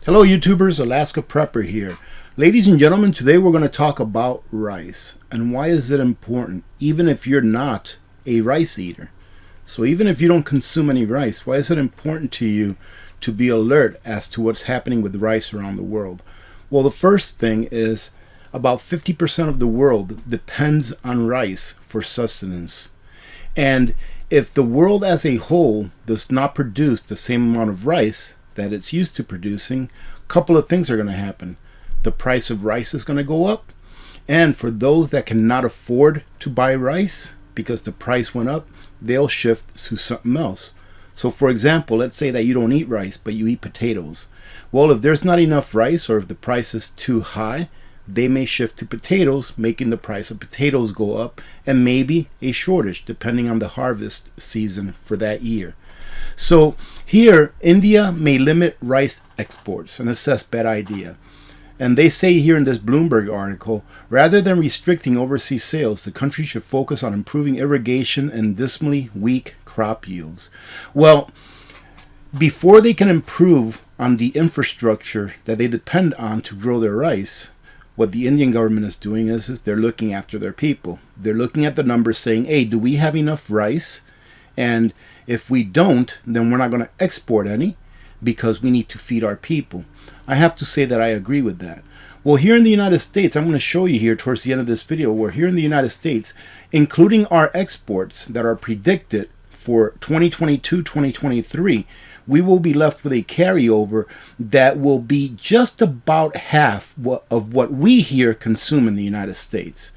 Hello YouTubers, Alaska Prepper here. Ladies and gentlemen, today we're going to talk about rice and why is it important even if you're not a rice eater. So even if you don't consume any rice, why is it important to you to be alert as to what's happening with rice around the world? Well, the first thing is about 50% of the world depends on rice for sustenance. And if the world as a whole does not produce the same amount of rice that it's used to producing, a couple of things are going to happen. The price of rice is going to go up, and for those that cannot afford to buy rice because the price went up, they'll shift to something else. So for example, let's say that you don't eat rice but you eat potatoes. Well, if there's not enough rice or if the price is too high, they may shift to potatoes, making the price of potatoes go up, and maybe a shortage depending on the harvest season for that year. So here, India may limit rice exports, and it's a bad idea. And they say here in this Bloomberg article, rather than restricting overseas sales, the country should focus on improving irrigation and dismally weak crop yields. Well, before they can improve on the infrastructure that they depend on to grow their rice, what the Indian government is doing is they're looking after their people. They're looking at the numbers saying, hey, do we have enough rice? And if we don't, then we're not going to export any because we need to feed our people. I have to say that I agree with that. Well, here in the United States, I'm going to show you here towards the end of this video, where here in the United States, including our exports that are predicted for 2022-2023, we will be left with a carryover that will be just about half of what we here consume in the United States.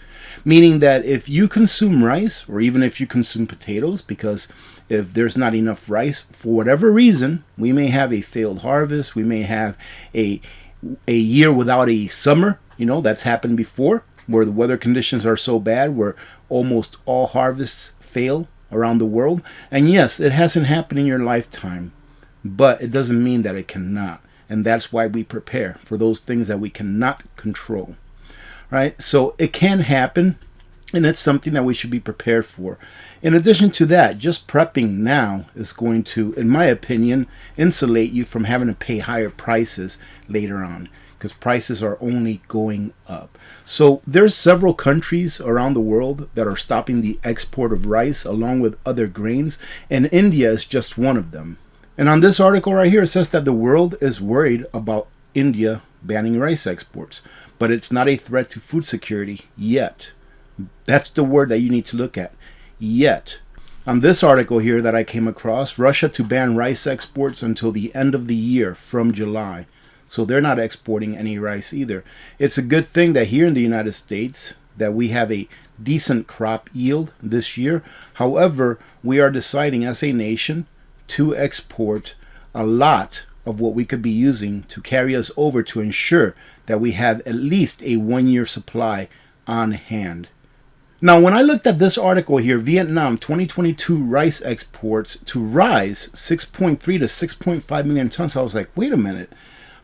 Meaning that if you consume rice, or even if you consume potatoes, because if there's not enough rice, for whatever reason, we may have a failed harvest, we may have a year without a summer, that's happened before, where the weather conditions are so bad, where almost all harvests fail around the world. And yes, it hasn't happened in your lifetime, but it doesn't mean that it cannot. And that's why we prepare for those things that we cannot control. Right? So it can happen, and it's something that we should be prepared for. In addition to that, just prepping now is going to, in my opinion, insulate you from having to pay higher prices later on, because prices are only going up. So there's several countries around the world that are stopping the export of rice along with other grains, and India is just one of them. And on this article right here, it says that the world is worried about India banning rice exports, but it's not a threat to food security yet. That's the word that you need to look at, yet. On this article here that I came across, Russia to ban rice exports until the end of the year from July. So they're not exporting any rice either. It's a good thing that here in the United States that we have a decent crop yield this year. However, we are deciding as a nation to export a lot of what we could be using to carry us over to ensure that we have at least a 1-year supply on hand. Now, when I looked at this article here, Vietnam 2022 rice exports to rise 6.3 to 6.5 million tons, I was like, wait a minute.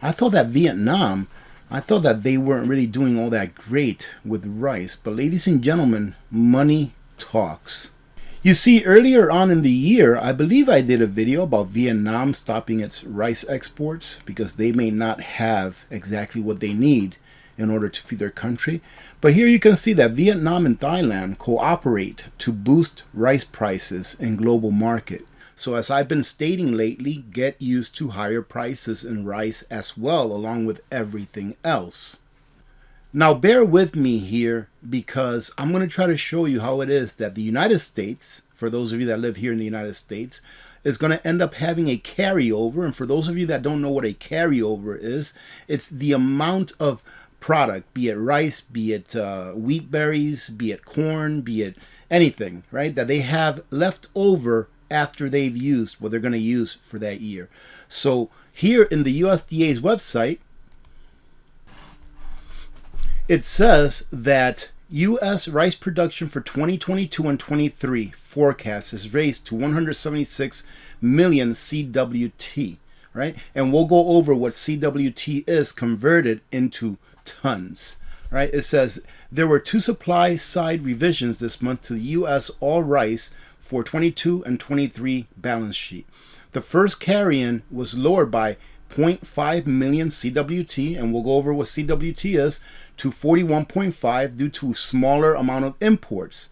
I thought that they weren't really doing all that great with rice. But ladies and gentlemen, money talks. You see, earlier on in the year, I believe I did a video about Vietnam stopping its rice exports because they may not have exactly what they need in order to feed their country. But here you can see that Vietnam and Thailand cooperate to boost rice prices in global market. So as I've been stating lately, get used to higher prices in rice as well, along with everything else. Now bear with me here because I'm going to try to show you how it is that the United States, for those of you that live here in the United States, is going to end up having a carryover. And for those of you that don't know what a carryover is, it's the amount of product, be it rice, be it wheat berries, be it corn, be it anything, right, that they have left over after they've used what they're going to use for that year. So here in the USDA's website, it says that U.S. rice production for 2022 and 23 forecast is raised to 176 million CWT, right? And we'll go over what CWT is converted into tons, right? It says there were 2 supply side revisions this month to the U.S. all rice for 22 and 23 balance sheet. The first carry-in was lowered by 0.5 million CWT, and we'll go over what CWT is, to 41.5 due to smaller amount of imports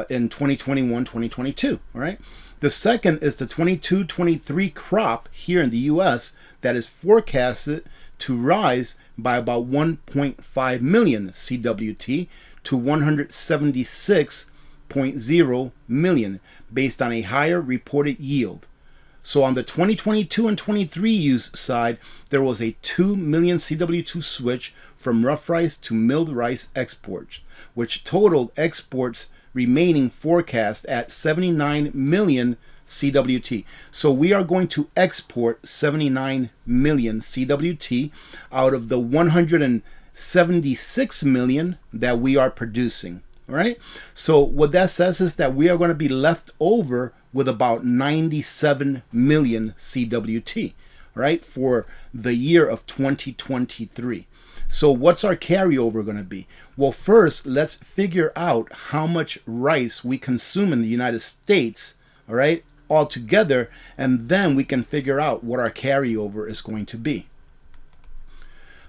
in 2021-2022. All right. The second is the 22-23 crop here in the U.S. that is forecasted to rise by about 1.5 million CWT to 176.0 million based on a higher reported yield. So on the 2022 and 23 use side, there was a 2 million CW2 switch from rough rice to milled rice exports, which totaled exports remaining forecast at 79 million CWT. So we are going to export 79 million CWT out of the 176 million that we are producing. All right. So what that says is that we are going to be left over with about 97 million CWT, right, for the year of 2023. So what's our carryover going to be? Well, first, let's figure out how much rice we consume in the United States, all right, altogether, and then we can figure out what our carryover is going to be.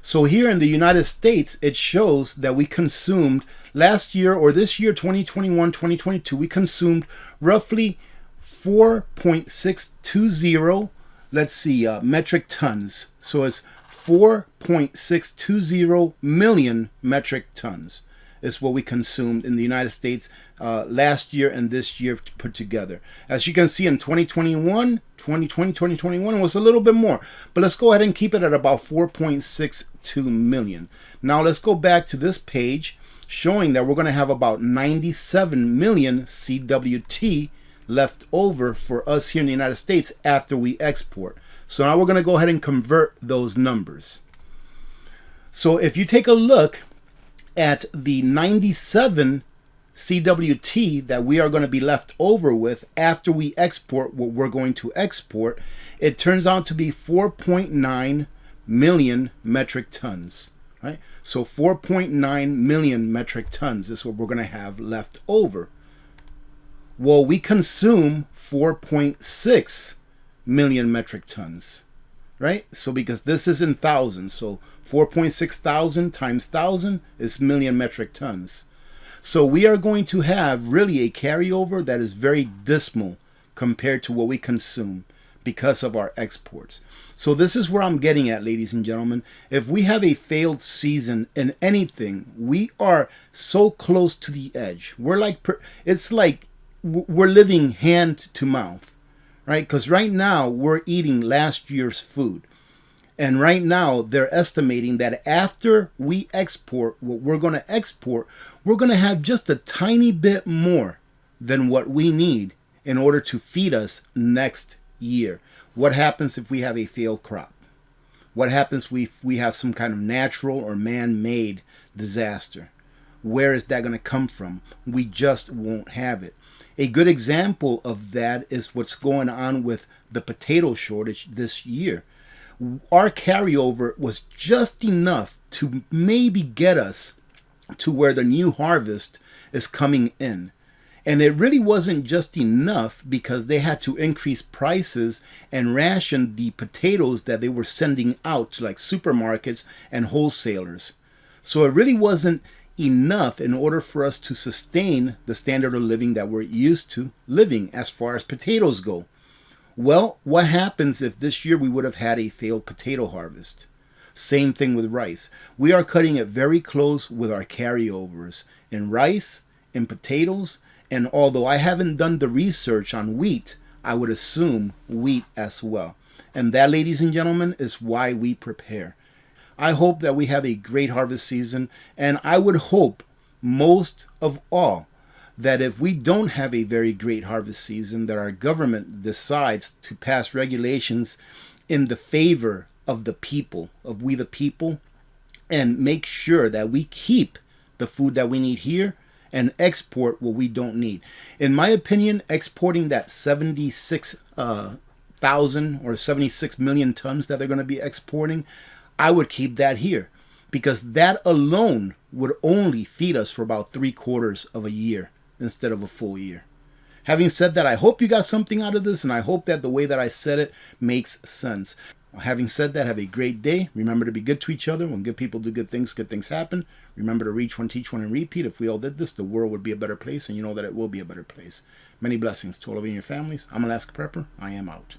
So here in the United States, it shows that we consumed last year, or this year, 2021, 2022, we consumed roughly 4.620, metric tons. So it's 4.620 million metric tons is what we consumed in the United States last year and this year put together. As you can see in 2021, 2021 was a little bit more. But let's go ahead and keep it at about 4.62 million. Now let's go back to this page showing that we're going to have about 97 million CWT left over for us here in the United States after we export. So now we're going to go ahead and convert those numbers. So if you take a look at the 97 CWT that we are going to be left over with after we export what we're going to export, it turns out to be 4.9 million metric tons. Right? So 4.9 million metric tons is what we're going to have left over. Well, we consume 4.6 million metric tons, right? So because this is in thousands, so 4.6 thousand times 1,000 is million metric tons. So we are going to have really a carryover that is very dismal compared to what we consume because of our exports. So this is where I'm getting at, ladies and gentlemen. If we have a failed season in anything, we are so close to the edge. It's like we're living hand to mouth, right? Because right now we're eating last year's food. And right now they're estimating that after we export what we're going to export, we're going to have just a tiny bit more than what we need in order to feed us next year. What happens if we have a failed crop? What happens if we have some kind of natural or man-made disaster? Where is that going to come from? We just won't have it. A good example of that is what's going on with the potato shortage this year. Our carryover was just enough to maybe get us to where the new harvest is coming in. And it really wasn't just enough because they had to increase prices and ration the potatoes that they were sending out to like supermarkets and wholesalers. So it really wasn't enough in order for us to sustain the standard of living that we're used to living as far as potatoes go. Well, what happens if this year we would have had a failed potato harvest? Same thing with rice. We are cutting it very close with our carryovers in rice, in potatoes, and although I haven't done the research on wheat, I would assume wheat as well. And that, ladies and gentlemen, is why we prepare. I hope that we have a great harvest season, and I would hope most of all that if we don't have a very great harvest season, that our government decides to pass regulations in the favor of the people, of we the people, and make sure that we keep the food that we need here and export what we don't need. In my opinion, exporting that 76,000 or 76 million tons that they're going to be exporting, I would keep that here because that alone would only feed us for about 3/4 of a year instead of a full year. Having said that, I hope you got something out of this, and I hope that the way that I said it makes sense. Having said that, have a great day. Remember to be good to each other. When good people do good things happen. Remember to reach one, teach one, and repeat. If we all did this, the world would be a better place, and you know that it will be a better place. Many blessings to all of you and your families. I'm Alaska Prepper. I am out.